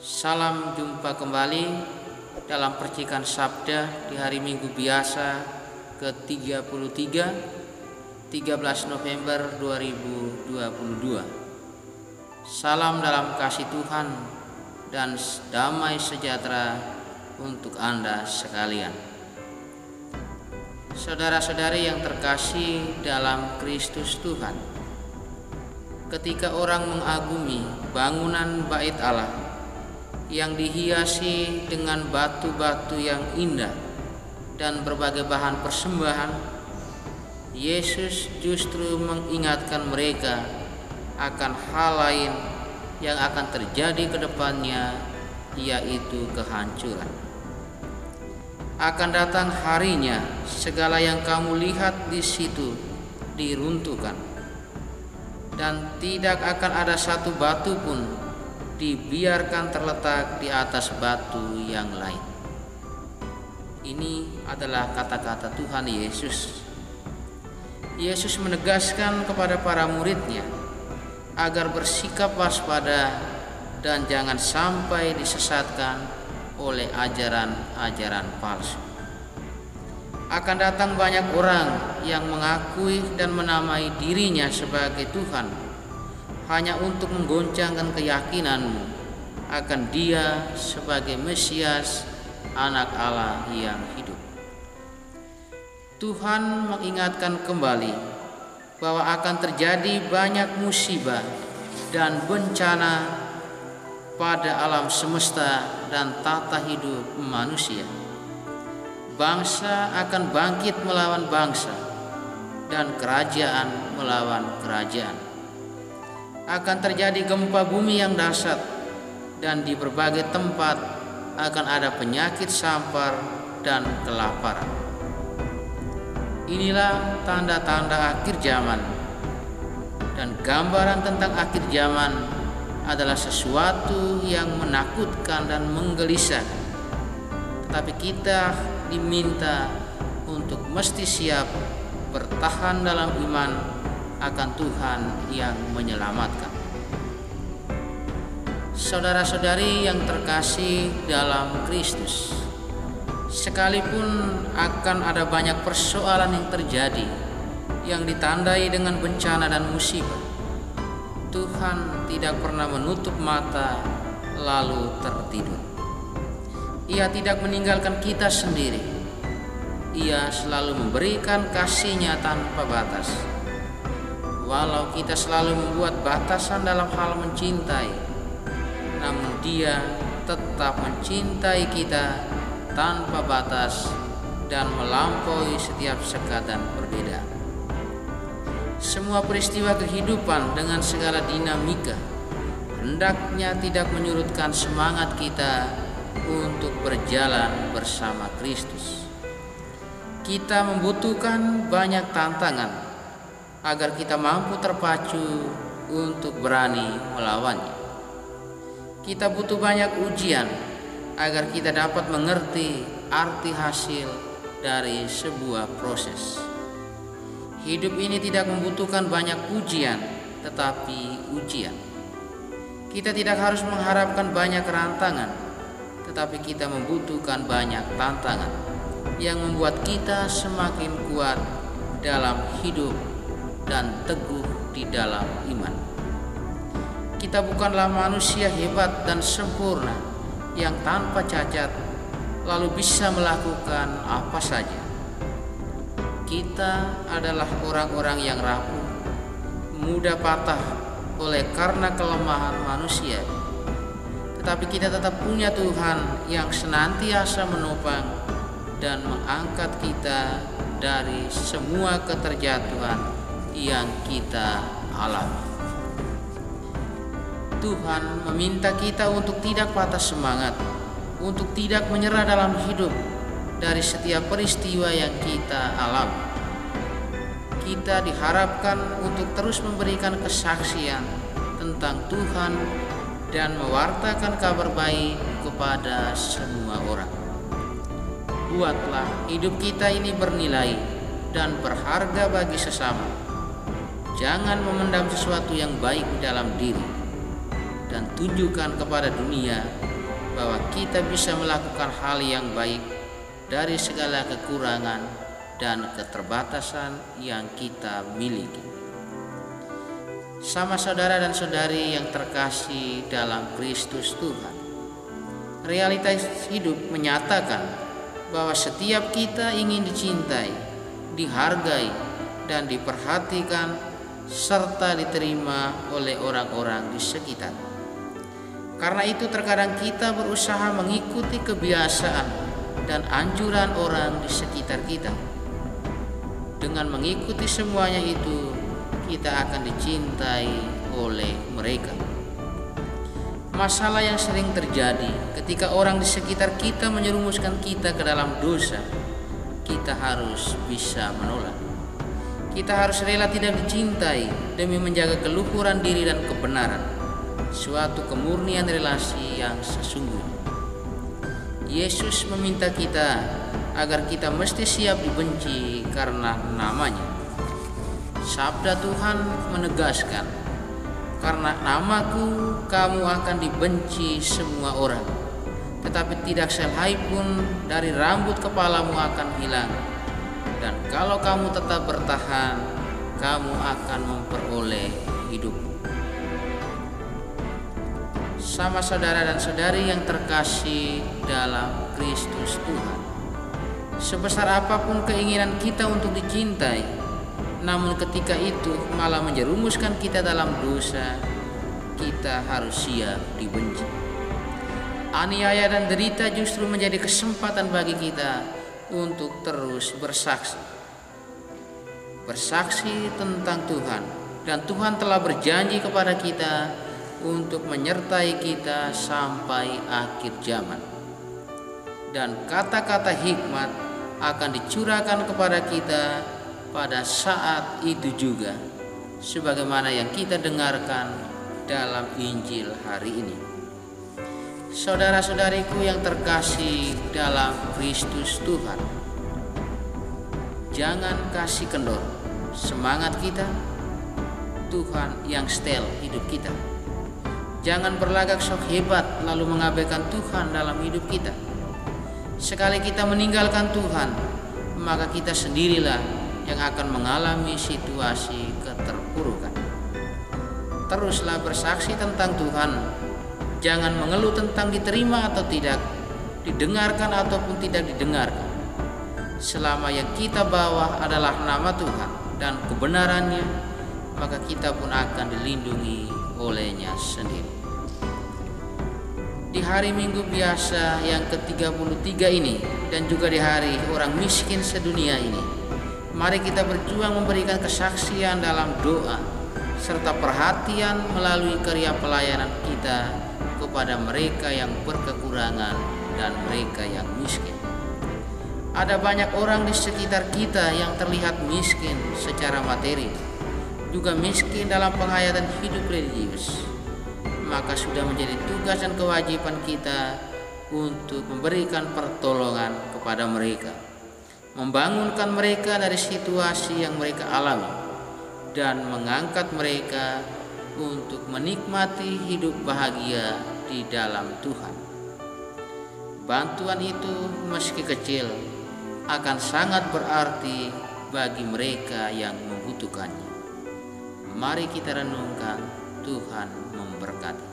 Salam jumpa kembali dalam percikan sabda di hari Minggu biasa ke-33 13 November 2022. Salam dalam kasih Tuhan dan damai sejahtera untuk Anda sekalian. Saudara-saudari yang terkasih dalam Kristus Tuhan, ketika orang mengagumi bangunan bait Allah yang dihiasi dengan batu-batu yang indah dan berbagai bahan persembahan, Yesus justru mengingatkan mereka akan hal lain yang akan terjadi ke depannya, yaitu kehancuran. Akan datang harinya segala yang kamu lihat di situ diruntuhkan, dan tidak akan ada satu batu pun dibiarkan terletak di atas batu yang lain. Ini adalah kata-kata Tuhan Yesus. Yesus menegaskan kepada para muridnya agar bersikap waspada dan jangan sampai disesatkan oleh ajaran-ajaran palsu. Akan datang banyak orang yang mengakui dan menamai dirinya sebagai Tuhan hanya untuk menggoncangkan keyakinanmu akan Dia sebagai Mesias, Anak Allah yang hidup. Tuhan mengingatkan kembali bahwa akan terjadi banyak musibah dan bencana pada alam semesta dan tata hidup manusia. Bangsa akan bangkit melawan bangsa dan kerajaan melawan kerajaan. Akan terjadi gempa bumi yang dahsyat, dan di berbagai tempat akan ada penyakit sampar dan kelaparan. Inilah tanda-tanda akhir zaman, dan gambaran tentang akhir zaman adalah sesuatu yang menakutkan dan menggelisahkan. Tetapi kita diminta untuk mesti siap bertahan dalam iman akan Tuhan yang menyelamatkan. Saudara-saudari yang terkasih dalam Kristus, sekalipun akan ada banyak persoalan yang terjadi yang ditandai dengan bencana dan musibah, Tuhan tidak pernah menutup mata lalu tertidur. Ia tidak meninggalkan kita sendiri. Ia selalu memberikan kasih-Nya tanpa batas. Walau kita selalu membuat batasan dalam hal mencintai, namun Dia tetap mencintai kita tanpa batas dan melampaui setiap sekat dan perbedaan. Semua peristiwa kehidupan dengan segala dinamika hendaknya tidak menyurutkan semangat kita untuk berjalan bersama Kristus. Kita membutuhkan banyak tantangan agar kita mampu terpacu untuk berani melawannya. Kita butuh banyak ujian agar kita dapat mengerti arti hasil dari sebuah proses. Hidup ini tidak membutuhkan banyak ujian, tetapi ujian. Kita tidak harus mengharapkan banyak rantangan, tetapi kita membutuhkan banyak tantangan yang membuat kita semakin kuat dalam hidup dan teguh di dalam iman. Kita bukanlah manusia hebat dan sempurna yang tanpa cacat lalu bisa melakukan apa saja. Kita adalah orang-orang yang rapuh, mudah patah oleh karena kelemahan manusia. Tetapi kita tetap punya Tuhan yang senantiasa menopang dan mengangkat kita dari semua keterjatuhan yang kita alami. Tuhan meminta kita untuk tidak patah semangat, untuk tidak menyerah dalam hidup dari setiap peristiwa yang kita alami. Kita diharapkan untuk terus memberikan kesaksian tentang Tuhan dan mewartakan kabar baik kepada semua orang. Buatlah hidup kita ini bernilai dan berharga bagi sesama. Jangan memendam sesuatu yang baik di dalam diri dan tunjukkan kepada dunia bahwa kita bisa melakukan hal yang baik dari segala kekurangan dan keterbatasan yang kita miliki. Sama saudara dan saudari yang terkasih dalam Kristus Tuhan, realitas hidup menyatakan bahwa setiap kita ingin dicintai, dihargai, dan diperhatikan serta diterima oleh orang-orang di sekitar. Karena itu terkadang kita berusaha mengikuti kebiasaan dan anjuran orang di sekitar kita. Dengan mengikuti semuanya itu, kita akan dicintai oleh mereka. Masalah yang sering terjadi ketika orang di sekitar kita menyerumuskan kita ke dalam dosa, kita harus bisa menolak. Kita harus rela tidak dicintai demi menjaga keluhuran diri dan kebenaran, suatu kemurnian relasi yang sesungguhnya. Yesus meminta kita agar kita mesti siap dibenci karena namanya. Sabda Tuhan menegaskan, karena namaku kamu akan dibenci semua orang, tetapi tidak sehelai pun dari rambut kepalamu akan hilang. Dan kalau kamu tetap bertahan, kamu akan memperoleh hidup. Sama saudara dan saudari yang terkasih dalam Kristus Tuhan, sebesar apapun keinginan kita untuk dicintai, namun ketika itu malah menjerumuskan kita dalam dosa, kita harus siap dibenci. Aniaya dan derita justru menjadi kesempatan bagi kita untuk terus bersaksi tentang Tuhan, dan Tuhan telah berjanji kepada kita untuk menyertai kita sampai akhir zaman. Dan kata-kata hikmat akan dicurahkan kepada kita pada saat itu juga, sebagaimana yang kita dengarkan dalam Injil hari ini. Saudara-saudariku yang terkasih dalam Kristus Tuhan, jangan kasih kendor semangat kita, Tuhan yang setel hidup kita. Jangan berlagak sok hebat lalu mengabaikan Tuhan dalam hidup kita. Sekali kita meninggalkan Tuhan, maka kita sendirilah yang akan mengalami situasi keterpurukan. Teruslah bersaksi tentang Tuhan. Jangan mengeluh tentang diterima atau tidak, didengarkan ataupun tidak didengarkan. Selama yang kita bawa adalah nama Tuhan dan kebenarannya, maka kita pun akan dilindungi olehnya sendiri. Di hari Minggu biasa yang ke-33 ini, dan juga di hari orang miskin sedunia ini, mari kita berjuang memberikan kesaksian dalam doa serta perhatian melalui karya pelayanan kita kepada mereka yang berkekurangan dan mereka yang miskin. Ada banyak orang di sekitar kita yang terlihat miskin secara materi, juga miskin dalam penghayatan hidup religius. Maka sudah menjadi tugas dan kewajiban kita untuk memberikan pertolongan kepada mereka, membangunkan mereka dari situasi yang mereka alami, dan mengangkat mereka untuk menikmati hidup bahagia di dalam Tuhan. Bantuan itu meski kecil akan sangat berarti bagi mereka yang membutuhkannya. Mari kita renungkan. Tuhan memberkati.